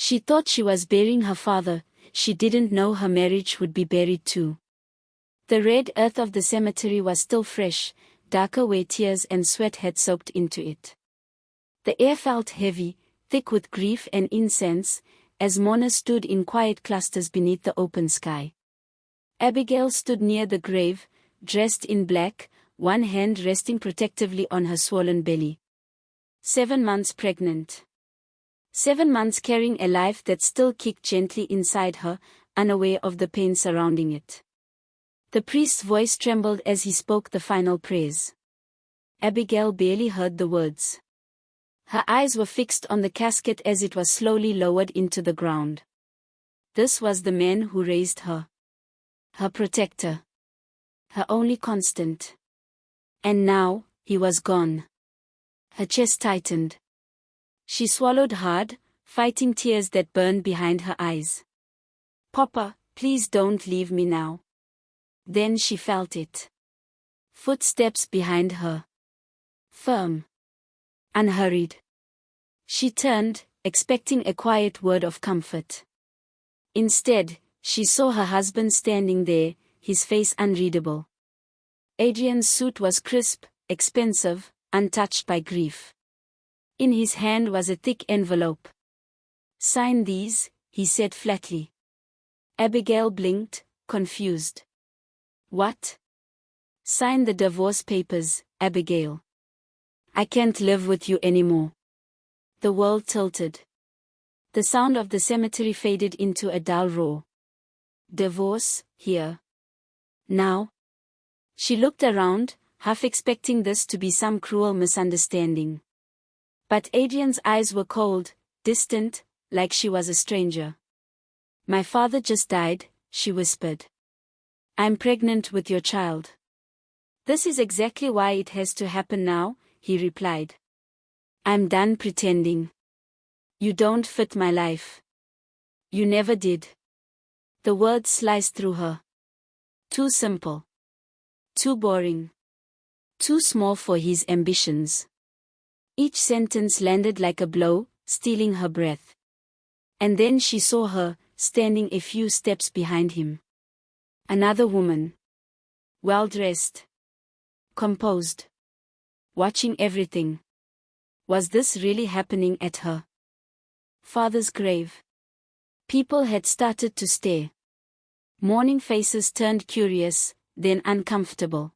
She thought she was burying her father, she didn't know her marriage would be buried too. The red earth of the cemetery was still fresh, darker where tears and sweat had soaked into it. The air felt heavy, thick with grief and incense, as mourners stood in quiet clusters beneath the open sky. Abigail stood near the grave, dressed in black, one hand resting protectively on her swollen belly. 7 months pregnant. 7 months carrying a life that still kicked gently inside her, unaware of the pain surrounding it. The priest's voice trembled as he spoke the final prayers. Abigail barely heard the words. Her eyes were fixed on the casket as it was slowly lowered into the ground. This was the man who raised her. Her protector. Her only constant. And now, he was gone. Her chest tightened. She swallowed hard, fighting tears that burned behind her eyes. Papa, please don't leave me now. Then she felt it. Footsteps behind her. Firm. Unhurried. She turned, expecting a quiet word of comfort. Instead, she saw her husband standing there, his face unreadable. Adrian's suit was crisp, expensive, untouched by grief. In his hand was a thick envelope. Sign these, he said flatly. Abigail blinked, confused. What? Sign the divorce papers, Abigail. I can't live with you anymore. The world tilted. The sound of the cemetery faded into a dull roar. Divorce, here. Now? She looked around, half expecting this to be some cruel misunderstanding. But Adrian's eyes were cold, distant, like she was a stranger. My father just died, she whispered. I'm pregnant with your child. This is exactly why it has to happen now, he replied. I'm done pretending. You don't fit my life. You never did. The words sliced through her. Too simple. Too boring. Too small for his ambitions. Each sentence landed like a blow, stealing her breath. And then she saw her, standing a few steps behind him. Another woman. Well-dressed. Composed. Watching everything. Was this really happening at her father's grave? People had started to stare. Mourning faces turned curious, then uncomfortable.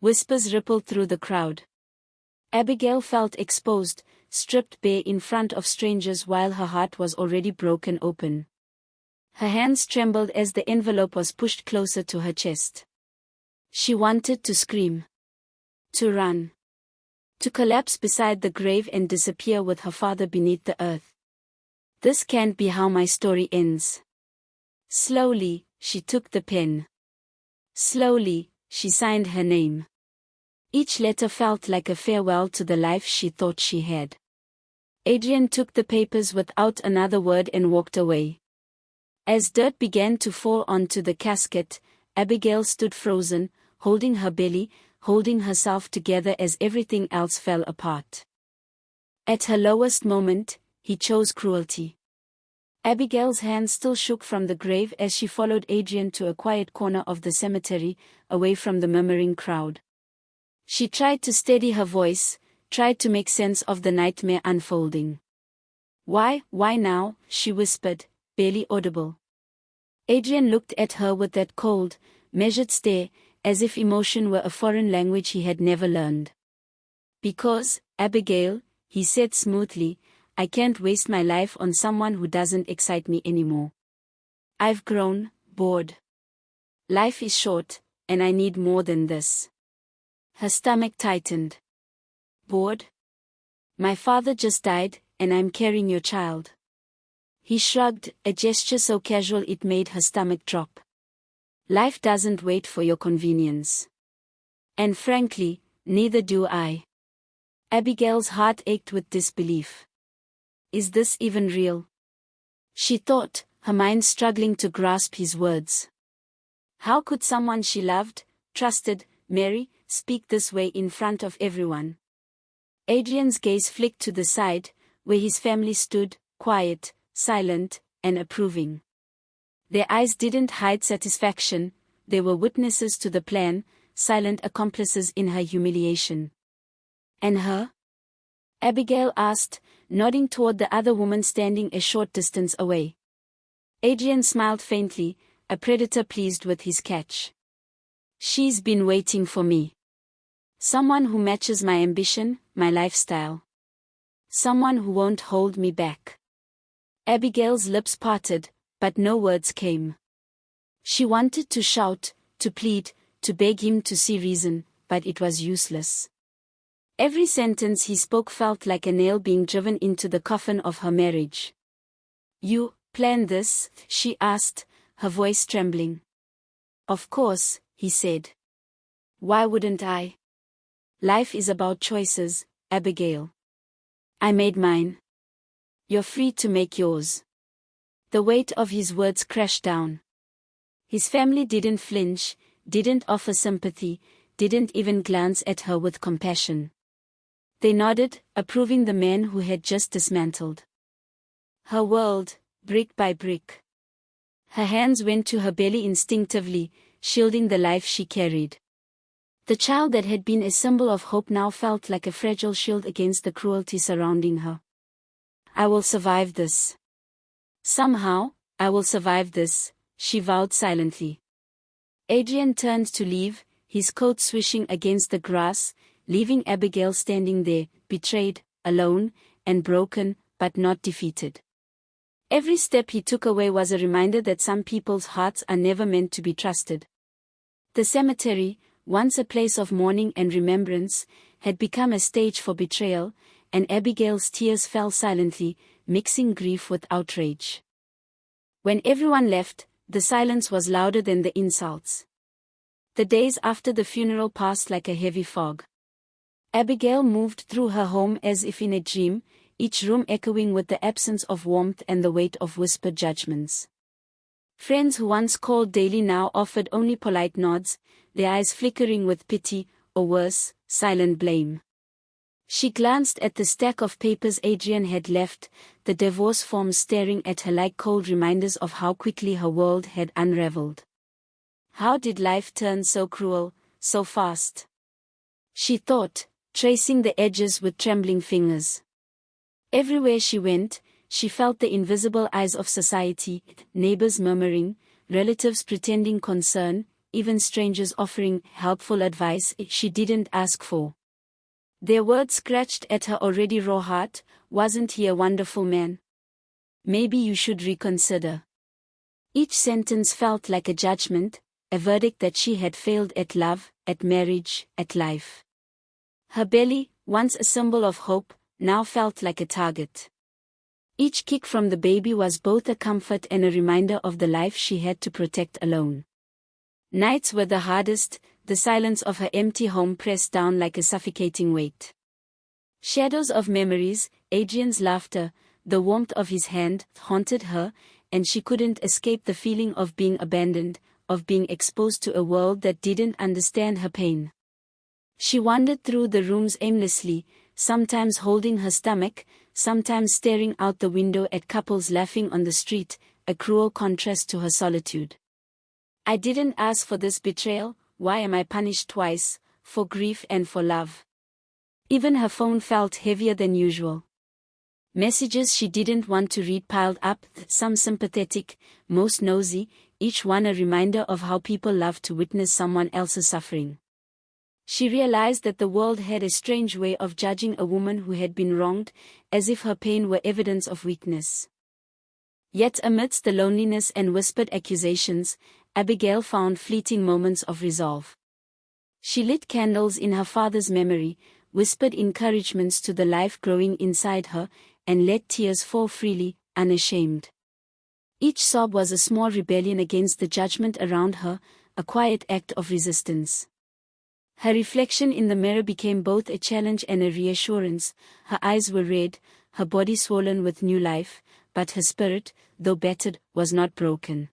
Whispers rippled through the crowd. Abigail felt exposed, stripped bare in front of strangers while her heart was already broken open. Her hands trembled as the envelope was pushed closer to her chest. She wanted to scream. To run. To collapse beside the grave and disappear with her father beneath the earth. This can't be how my story ends. Slowly, she took the pen. Slowly, she signed her name. Each letter felt like a farewell to the life she thought she had. Adrian took the papers without another word and walked away. As dirt began to fall onto the casket, Abigail stood frozen, holding her belly, holding herself together as everything else fell apart. At her lowest moment, he chose cruelty. Abigail's hands still shook from the grave as she followed Adrian to a quiet corner of the cemetery, away from the murmuring crowd. She tried to steady her voice, tried to make sense of the nightmare unfolding. Why now?" she whispered, barely audible. Adrian looked at her with that cold, measured stare, as if emotion were a foreign language he had never learned. "Because, Abigail," he said smoothly, "I can't waste my life on someone who doesn't excite me anymore. I've grown bored. Life is short, and I need more than this." Her stomach tightened. "Bored? My father just died, and I'm carrying your child." He shrugged, a gesture so casual it made her stomach drop. "Life doesn't wait for your convenience. And frankly, neither do I." Abigail's heart ached with disbelief. Is this even real? She thought, her mind struggling to grasp his words. How could someone she loved, trusted, Mary, speak this way in front of everyone? Adrian's gaze flicked to the side, where his family stood, quiet, silent, and approving. Their eyes didn't hide satisfaction, they were witnesses to the plan, silent accomplices in her humiliation. And her? Abigail asked, nodding toward the other woman standing a short distance away. Adrian smiled faintly, a predator pleased with his catch. She's been waiting for me. Someone who matches my ambition, my lifestyle. Someone who won't hold me back. Abigail's lips parted, but no words came. She wanted to shout, to plead, to beg him to see reason, but it was useless. Every sentence he spoke felt like a nail being driven into the coffin of her marriage. You planned this? She asked, her voice trembling. Of course, he said. Why wouldn't I? Life is about choices, Abigail. I made mine. You're free to make yours. The weight of his words crashed down. His family didn't flinch, didn't offer sympathy, didn't even glance at her with compassion. They nodded, approving the man who had just dismantled her world, brick by brick. Her hands went to her belly instinctively, shielding the life she carried. The child that had been a symbol of hope now felt like a fragile shield against the cruelty surrounding her. I will survive this. Somehow, I will survive this, she vowed silently. Adrian turned to leave, his coat swishing against the grass, leaving Abigail standing there, betrayed, alone, and broken, but not defeated. Every step he took away was a reminder that some people's hearts are never meant to be trusted. The cemetery, once a place of mourning and remembrance, had become a stage for betrayal, and Abigail's tears fell silently, mixing grief with outrage. When everyone left, the silence was louder than the insults. The days after the funeral passed like a heavy fog. Abigail moved through her home as if in a dream, each room echoing with the absence of warmth and the weight of whispered judgments. Friends who once called daily now offered only polite nods, their eyes flickering with pity, or worse, silent blame. She glanced at the stack of papers Adrian had left, the divorce forms staring at her like cold reminders of how quickly her world had unraveled. How did life turn so cruel, so fast? She thought, tracing the edges with trembling fingers. Everywhere she went, she felt the invisible eyes of society, neighbors murmuring, relatives pretending concern, even strangers offering helpful advice she didn't ask for. Their words scratched at her already raw heart. Wasn't he a wonderful man? Maybe you should reconsider. Each sentence felt like a judgment, a verdict that she had failed at love, at marriage, at life. Her belly, once a symbol of hope, now felt like a target. Each kick from the baby was both a comfort and a reminder of the life she had to protect alone. Nights were the hardest, the silence of her empty home pressed down like a suffocating weight. Shadows of memories, Adrian's laughter, the warmth of his hand, haunted her, and she couldn't escape the feeling of being abandoned, of being exposed to a world that didn't understand her pain. She wandered through the rooms aimlessly, sometimes holding her stomach, sometimes staring out the window at couples laughing on the street, a cruel contrast to her solitude. I didn't ask for this betrayal, why am I punished twice, for grief and for love? Even her phone felt heavier than usual. Messages she didn't want to read piled up, some sympathetic, most nosy, each one a reminder of how people love to witness someone else's suffering. She realized that the world had a strange way of judging a woman who had been wronged, as if her pain were evidence of weakness. Yet amidst the loneliness and whispered accusations, Abigail found fleeting moments of resolve. She lit candles in her father's memory, whispered encouragements to the life growing inside her, and let tears fall freely, unashamed. Each sob was a small rebellion against the judgment around her, a quiet act of resistance. Her reflection in the mirror became both a challenge and a reassurance. Her eyes were red, her body swollen with new life, but her spirit, though battered, was not broken.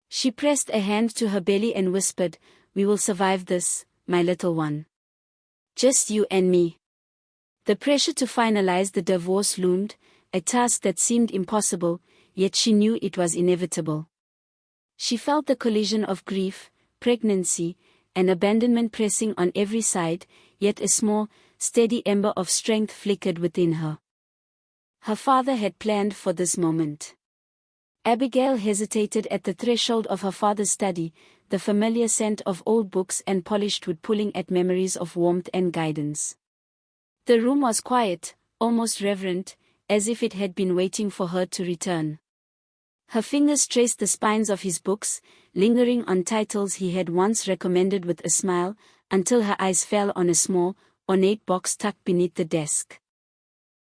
She pressed a hand to her belly and whispered, "We will survive this, my little one. Just you and me." The pressure to finalize the divorce loomed, a task that seemed impossible, yet she knew it was inevitable. She felt the collision of grief, pregnancy, and abandonment pressing on every side, yet a small, steady ember of strength flickered within her. Her father had planned for this moment. Abigail hesitated at the threshold of her father's study, the familiar scent of old books and polished wood pulling at memories of warmth and guidance. The room was quiet, almost reverent, as if it had been waiting for her to return. Her fingers traced the spines of his books, lingering on titles he had once recommended with a smile, until her eyes fell on a small, ornate box tucked beneath the desk.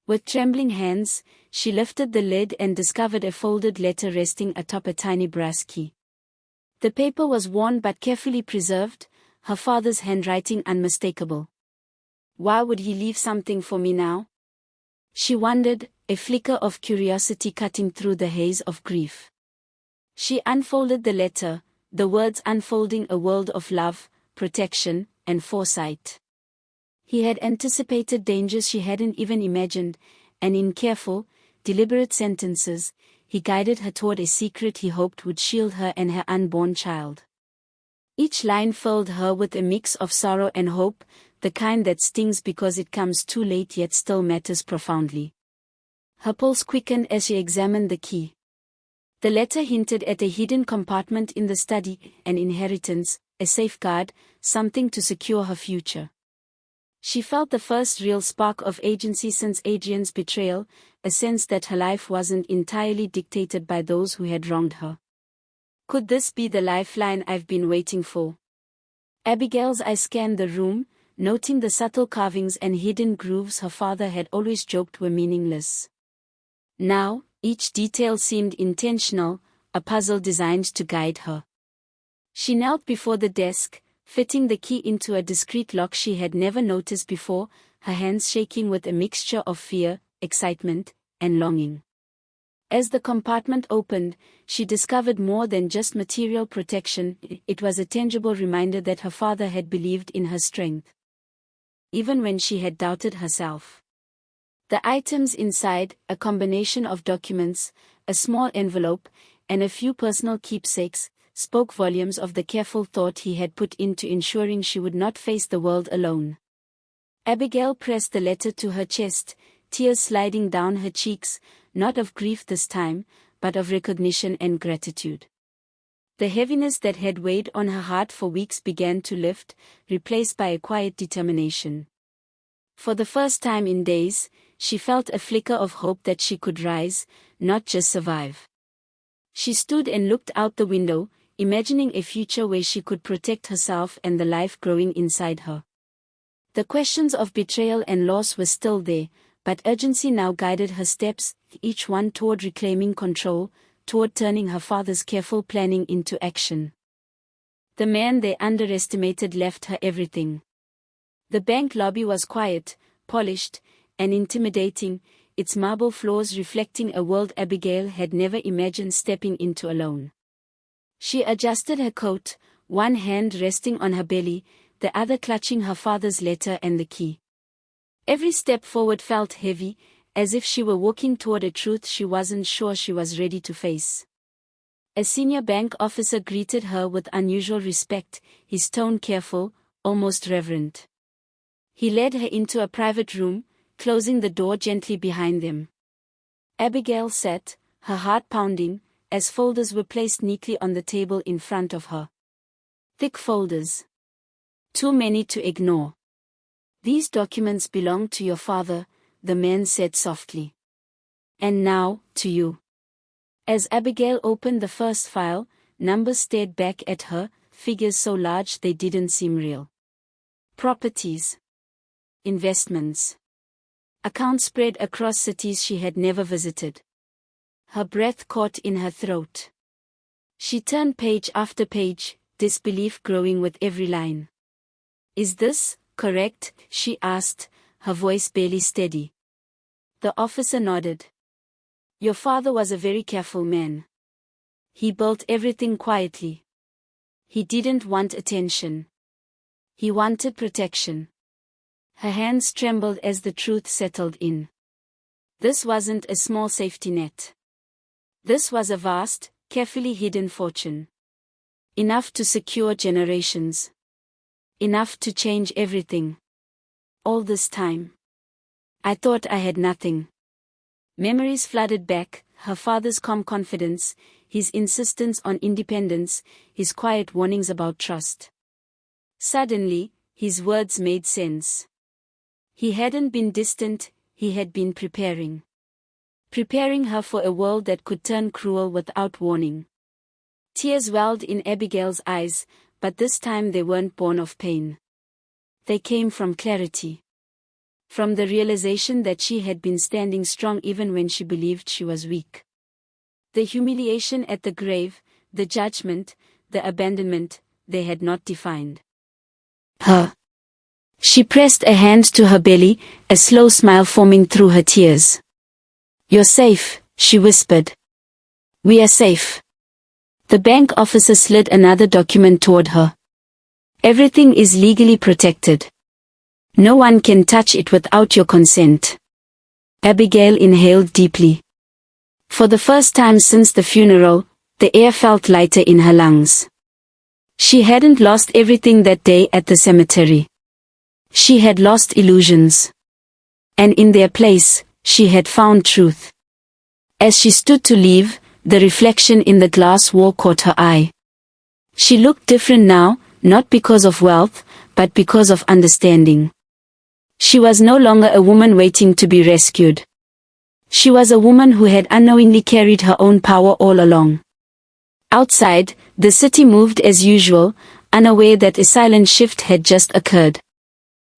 With trembling hands, she lifted the lid and discovered a folded letter resting atop a tiny brass key. The paper was worn but carefully preserved, her father's handwriting unmistakable. Why would he leave something for me now? She wondered, a flicker of curiosity cutting through the haze of grief. She unfolded the letter, the words unfolding a world of love, protection, and foresight. He had anticipated dangers she hadn't even imagined, and in careful, deliberate sentences, he guided her toward a secret he hoped would shield her and her unborn child. Each line filled her with a mix of sorrow and hope, the kind that stings because it comes too late yet still matters profoundly. Her pulse quickened as she examined the key. The letter hinted at a hidden compartment in the study, an inheritance, a safeguard, something to secure her future. She felt the first real spark of agency since Adrian's betrayal, a sense that her life wasn't entirely dictated by those who had wronged her. Could this be the lifeline I've been waiting for? Abigail's eyes scanned the room, noting the subtle carvings and hidden grooves her father had always joked were meaningless. Now, each detail seemed intentional, a puzzle designed to guide her. She knelt before the desk, fitting the key into a discreet lock she had never noticed before, her hands shaking with a mixture of fear, excitement, and longing. As the compartment opened, she discovered more than just material protection, it was a tangible reminder that her father had believed in her strength, even when she had doubted herself. The items inside, a combination of documents, a small envelope, and a few personal keepsakes, spoke volumes of the careful thought he had put into ensuring she would not face the world alone. Abigail pressed the letter to her chest, tears sliding down her cheeks, not of grief this time, but of recognition and gratitude. The heaviness that had weighed on her heart for weeks began to lift, replaced by a quiet determination. For the first time in days, she felt a flicker of hope that she could rise, not just survive. She stood and looked out the window, imagining a future where she could protect herself and the life growing inside her. The questions of betrayal and loss were still there, but urgency now guided her steps, each one toward reclaiming control, toward turning her father's careful planning into action. The man they underestimated left her everything. The bank lobby was quiet, polished, and intimidating, its marble floors reflecting a world Abigail had never imagined stepping into alone. She adjusted her coat, one hand resting on her belly, the other clutching her father's letter and the key. Every step forward felt heavy, as if she were walking toward a truth she wasn't sure she was ready to face. A senior bank officer greeted her with unusual respect, his tone careful, almost reverent. He led her into a private room, closing the door gently behind them. Abigail sat, her heart pounding, as folders were placed neatly on the table in front of her. Thick folders. Too many to ignore. These documents belong to your father, the man said softly. And now, to you. As Abigail opened the first file, numbers stared back at her, figures so large they didn't seem real. Properties. Investments. Accounts spread across cities she had never visited. Her breath caught in her throat. She turned page after page, disbelief growing with every line. Is this correct? She asked, her voice barely steady. The officer nodded. Your father was a very careful man. He built everything quietly. He didn't want attention. He wanted protection. Her hands trembled as the truth settled in. This wasn't a small safety net. This was a vast, carefully hidden fortune. Enough to secure generations. Enough to change everything. All this time. I thought I had nothing. Memories flooded back, her father's calm confidence, his insistence on independence, his quiet warnings about trust. Suddenly, his words made sense. He hadn't been distant, he had been preparing. Preparing her for a world that could turn cruel without warning. Tears welled in Abigail's eyes, but this time they weren't born of pain. They came from clarity. From the realization that she had been standing strong even when she believed she was weak. The humiliation at the grave, the judgment, the abandonment, they had not defined her. She pressed a hand to her belly, a slow smile forming through her tears. "You're safe," she whispered. "We are safe." The bank officer slid another document toward her. "Everything is legally protected. No one can touch it without your consent." Abigail inhaled deeply. For the first time since the funeral, the air felt lighter in her lungs. She hadn't lost everything that day at the cemetery. She had lost illusions. And in their place, she had found truth. As she stood to leave, the reflection in the glass wall caught her eye. She looked different now, not because of wealth, but because of understanding. She was no longer a woman waiting to be rescued. She was a woman who had unknowingly carried her own power all along. Outside, the city moved as usual, unaware that a silent shift had just occurred.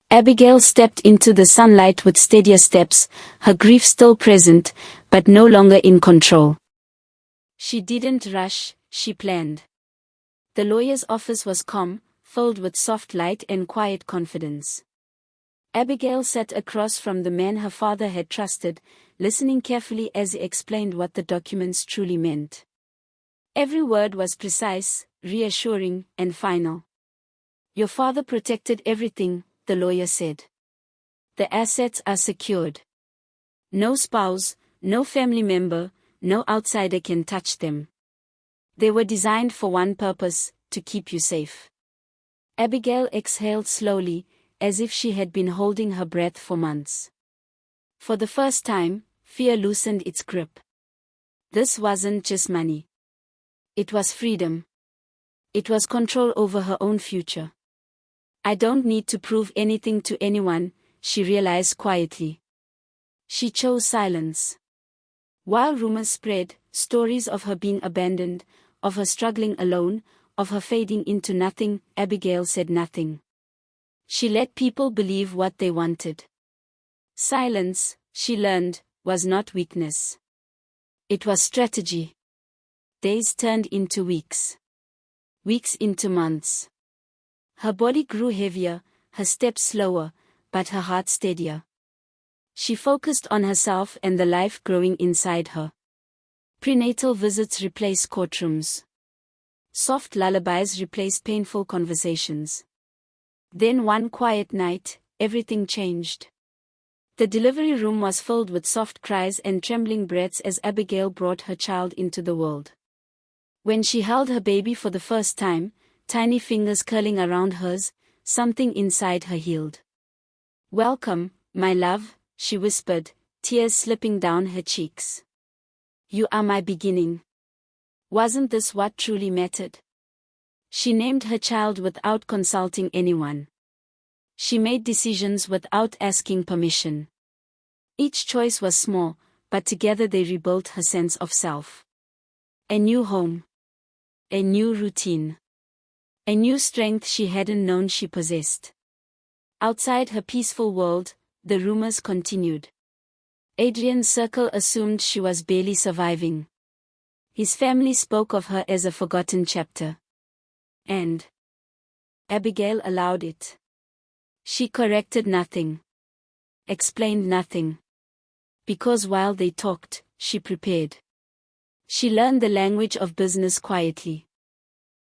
Abigail stepped into the sunlight with steadier steps, her grief still present, but no longer in control. She didn't rush, she planned. The lawyer's office was calm, filled with soft light and quiet confidence. Abigail sat across from the man her father had trusted, listening carefully as he explained what the documents truly meant. Every word was precise, reassuring, and final. "Your father protected everything," the lawyer said. "The assets are secured. No spouse, no family member, no outsider can touch them. They were designed for one purpose, to keep you safe." Abigail exhaled slowly, as if she had been holding her breath for months. For the first time, fear loosened its grip. This wasn't just money. It was freedom. It was control over her own future. "I don't need to prove anything to anyone," she realized quietly. She chose silence. While rumors spread, stories of her being abandoned, of her struggling alone, of her fading into nothing, Abigail said nothing. She let people believe what they wanted. Silence, she learned, was not weakness. It was strategy. Days turned into weeks. Weeks into months. Her body grew heavier, her steps slower, but her heart steadier. She focused on herself and the life growing inside her. Prenatal visits replaced courtrooms. Soft lullabies replaced painful conversations. Then one quiet night, everything changed. The delivery room was filled with soft cries and trembling breaths as Abigail brought her child into the world. When she held her baby for the first time, tiny fingers curling around hers, something inside her healed. "Welcome, my love," she whispered, tears slipping down her cheeks. "You are my beginning." Wasn't this what truly mattered? She named her child without consulting anyone. She made decisions without asking permission. Each choice was small, but together they rebuilt her sense of self. A new home. A new routine. A new strength she hadn't known she possessed. Outside her peaceful world, the rumors continued. Adrian's circle assumed she was barely surviving. His family spoke of her as a forgotten chapter. And Abigail allowed it. She corrected nothing. Explained nothing. Because while they talked, she prepared. She learned the language of business quietly.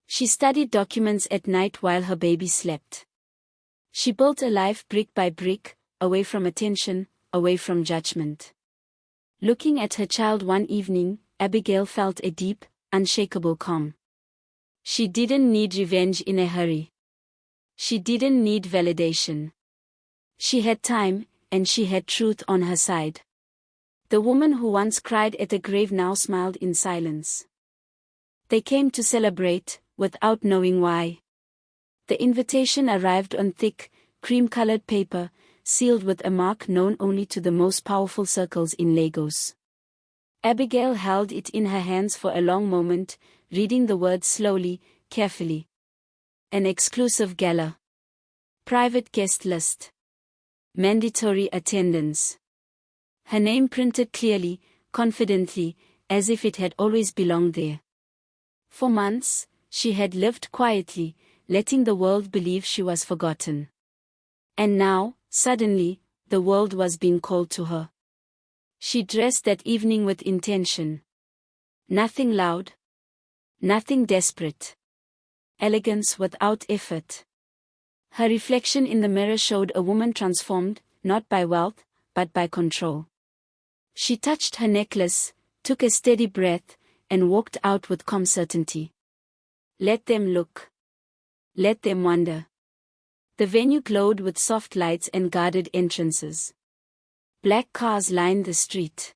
She studied documents at night while her baby slept. She built a life brick by brick, away from attention, away from judgment. Looking at her child one evening, Abigail felt a deep, unshakable calm. She didn't need revenge in a hurry. She didn't need validation. She had time, and she had truth on her side. The woman who once cried at a grave now smiled in silence. They came to celebrate, without knowing why. The invitation arrived on thick, cream-colored paper, sealed with a mark known only to the most powerful circles in Lagos. Abigail held it in her hands for a long moment, reading the words slowly, carefully. An exclusive gala. Private guest list. Mandatory attendance. Her name printed clearly, confidently, as if it had always belonged there. For months, she had lived quietly, letting the world believe she was forgotten. And now, suddenly, the world was being called to her. She dressed that evening with intention. Nothing loud. Nothing desperate. Elegance without effort. Her reflection in the mirror showed a woman transformed, not by wealth, but by control. She touched her necklace, took a steady breath, and walked out with calm certainty. Let them look. Let them wonder. The venue glowed with soft lights and guarded entrances. Black cars lined the street.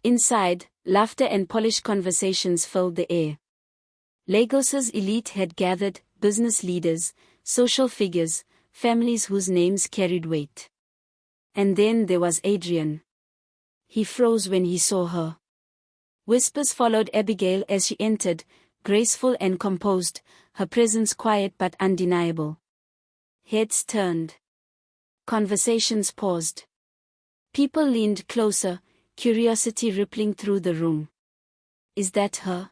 Inside, laughter and polished conversations filled the air. Lagos's elite had gathered, business leaders, social figures, families whose names carried weight. And then there was Adrian. He froze when he saw her. Whispers followed Abigail as she entered, graceful and composed, her presence quiet but undeniable. Heads turned. Conversations paused. People leaned closer, curiosity rippling through the room. Is that her?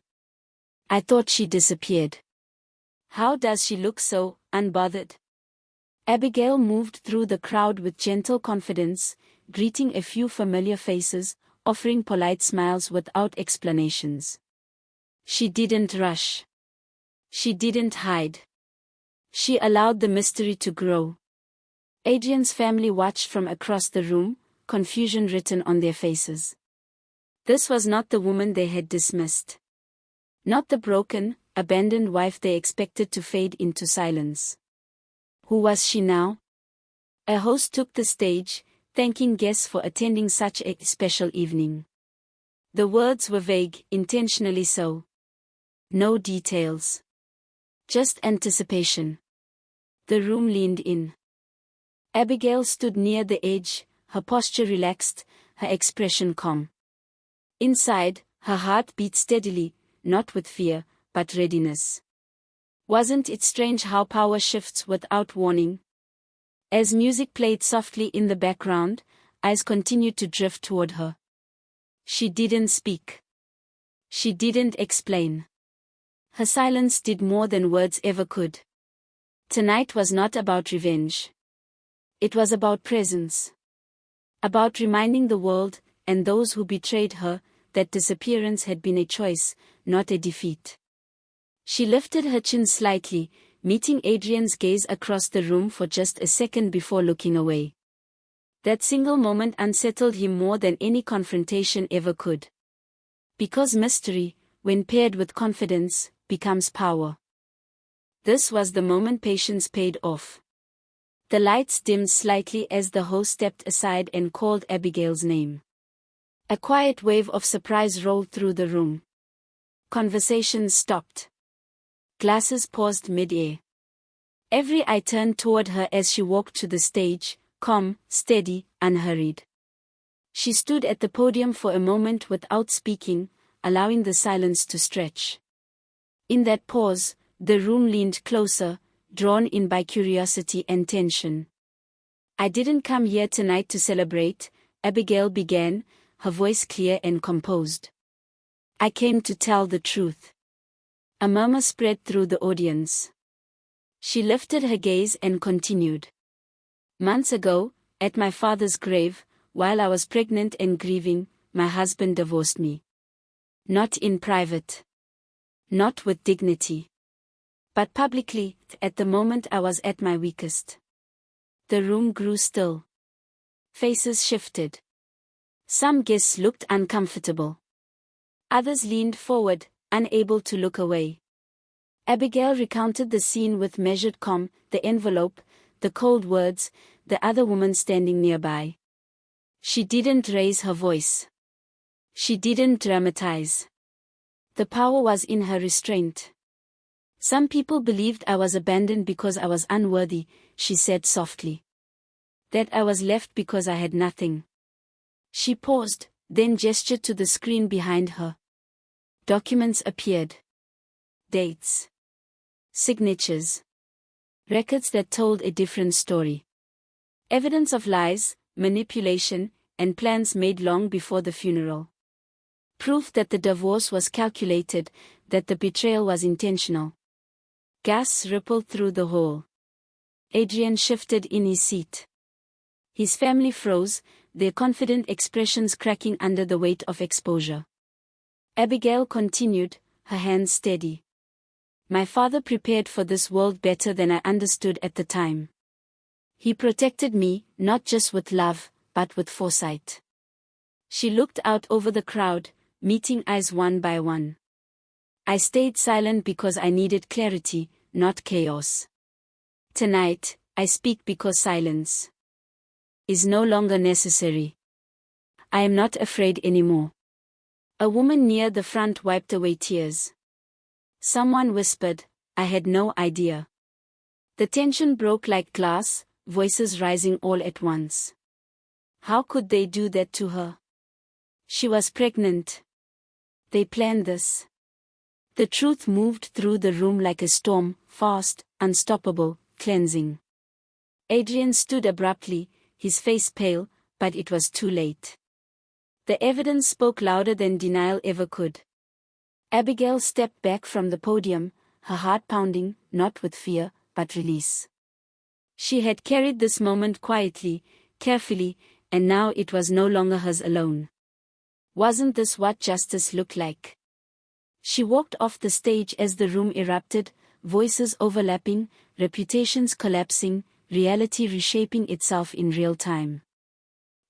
I thought she disappeared. How does she look so unbothered? Abigail moved through the crowd with gentle confidence, greeting a few familiar faces, offering polite smiles without explanations. She didn't rush. She didn't hide. She allowed the mystery to grow. Adrian's family watched from across the room, confusion written on their faces. This was not the woman they had dismissed. Not the broken, abandoned wife they expected to fade into silence. Who was she now? A host took the stage, thanking guests for attending such a special evening. The words were vague, intentionally so. No details. Just anticipation. The room leaned in. Abigail stood near the edge, her posture relaxed, her expression calm. Inside, her heart beat steadily, not with fear, but readiness. Wasn't it strange how power shifts without warning? As music played softly in the background, eyes continued to drift toward her. She didn't speak. She didn't explain. Her silence did more than words ever could. Tonight was not about revenge. It was about presence. About reminding the world, and those who betrayed her, that disappearance had been a choice, not a defeat. She lifted her chin slightly, meeting Adrian's gaze across the room for just a second before looking away. That single moment unsettled him more than any confrontation ever could. Because mystery, when paired with confidence, becomes power. This was the moment patience paid off. The lights dimmed slightly as the host stepped aside and called Abigail's name. A quiet wave of surprise rolled through the room. Conversations stopped. Glasses paused mid-air. Every eye turned toward her as she walked to the stage, calm, steady, unhurried. She stood at the podium for a moment without speaking, allowing the silence to stretch. In that pause, the room leaned closer, drawn in by curiosity and tension. I didn't come here tonight to celebrate, Abigail began, her voice clear and composed. I came to tell the truth. A murmur spread through the audience. She lifted her gaze and continued. Months ago, at my father's grave, while I was pregnant and grieving, my husband divorced me. Not in private. Not with dignity. But publicly, at the moment I was at my weakest. The room grew still. Faces shifted. Some guests looked uncomfortable. Others leaned forward, unable to look away. Abigail recounted the scene with measured calm, the envelope, the cold words, the other woman standing nearby. She didn't raise her voice. She didn't dramatize. The power was in her restraint. Some people believed I was abandoned because I was unworthy, she said softly. That I was left because I had nothing. She paused, then gestured to the screen behind her. Documents appeared. Dates. Signatures. Records that told a different story. Evidence of lies, manipulation, and plans made long before the funeral. Proof that the divorce was calculated, that the betrayal was intentional. Gas rippled through the hall. Adrian shifted in his seat. His family froze, their confident expressions cracking under the weight of exposure. Abigail continued, her hands steady. My father prepared for this world better than I understood at the time. He protected me, not just with love, but with foresight. She looked out over the crowd, meeting eyes one by one. I stayed silent because I needed clarity, not chaos. Tonight, I speak because silence is no longer necessary. I am not afraid anymore. A woman near the front wiped away tears. Someone whispered, I had no idea. The tension broke like glass, voices rising all at once. How could they do that to her? She was pregnant. They planned this. The truth moved through the room like a storm, fast, unstoppable, cleansing. Adrian stood abruptly, his face pale, but it was too late. The evidence spoke louder than denial ever could. Abigail stepped back from the podium, her heart pounding, not with fear, but release. She had carried this moment quietly, carefully, and now it was no longer hers alone. Wasn't this what justice looked like? She walked off the stage as the room erupted, voices overlapping, reputations collapsing, reality reshaping itself in real time.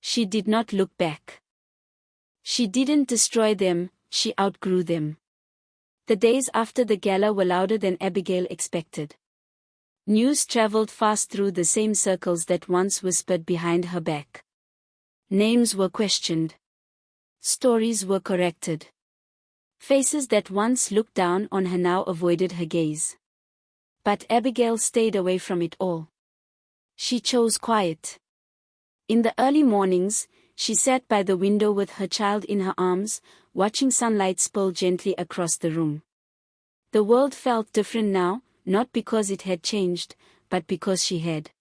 She did not look back. She didn't destroy them, she outgrew them. The days after the gala were louder than Abigail expected. News traveled fast through the same circles that once whispered behind her back. Names were questioned. Stories were corrected. Faces that once looked down on her now avoided her gaze. But Abigail stayed away from it all. She chose quiet. In the early mornings, she sat by the window with her child in her arms, watching sunlight spill gently across the room. The world felt different now, not because it had changed, but because she had.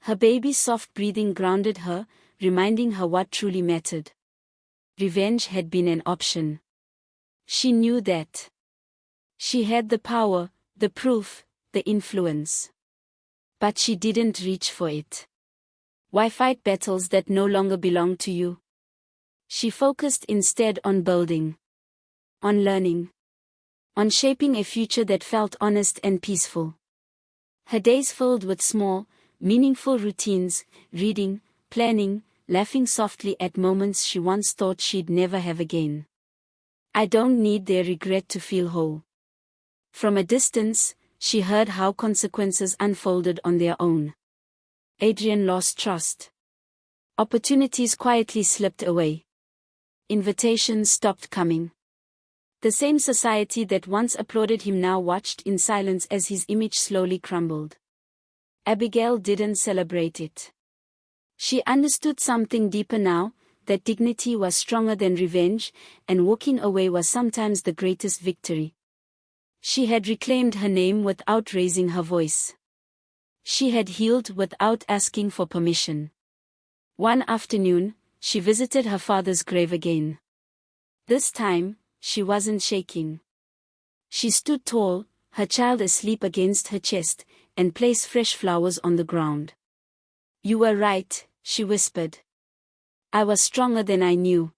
Her baby's soft breathing grounded her, reminding her what truly mattered. Revenge had been an option. She knew that. She had the power, the proof, the influence. But she didn't reach for it. Why fight battles that no longer belong to you? She focused instead on building. On learning. On shaping a future that felt honest and peaceful. Her days filled with small, meaningful routines, reading, planning, laughing softly at moments she once thought she'd never have again. I don't need their regret to feel whole. From a distance, she heard how consequences unfolded on their own. Adrian lost trust. Opportunities quietly slipped away. Invitations stopped coming. The same society that once applauded him now watched in silence as his image slowly crumbled. Abigail didn't celebrate it. She understood something deeper now, that dignity was stronger than revenge, and walking away was sometimes the greatest victory. She had reclaimed her name without raising her voice. She had healed without asking for permission. One afternoon, she visited her father's grave again. This time, she wasn't shaking. She stood tall, her child asleep against her chest, and placed fresh flowers on the ground. You were right, she whispered. I was stronger than I knew.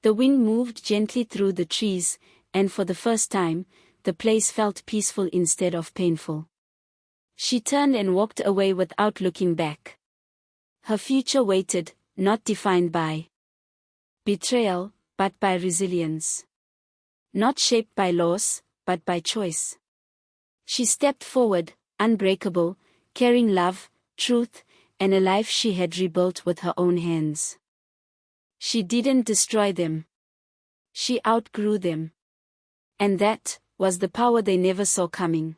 The wind moved gently through the trees, and for the first time, the place felt peaceful instead of painful. She turned and walked away without looking back. Her future waited, not defined by betrayal, but by resilience. Not shaped by loss, but by choice. She stepped forward, unbreakable, carrying love, truth, and a life she had rebuilt with her own hands. She didn't destroy them. She outgrew them. And that was the power they never saw coming.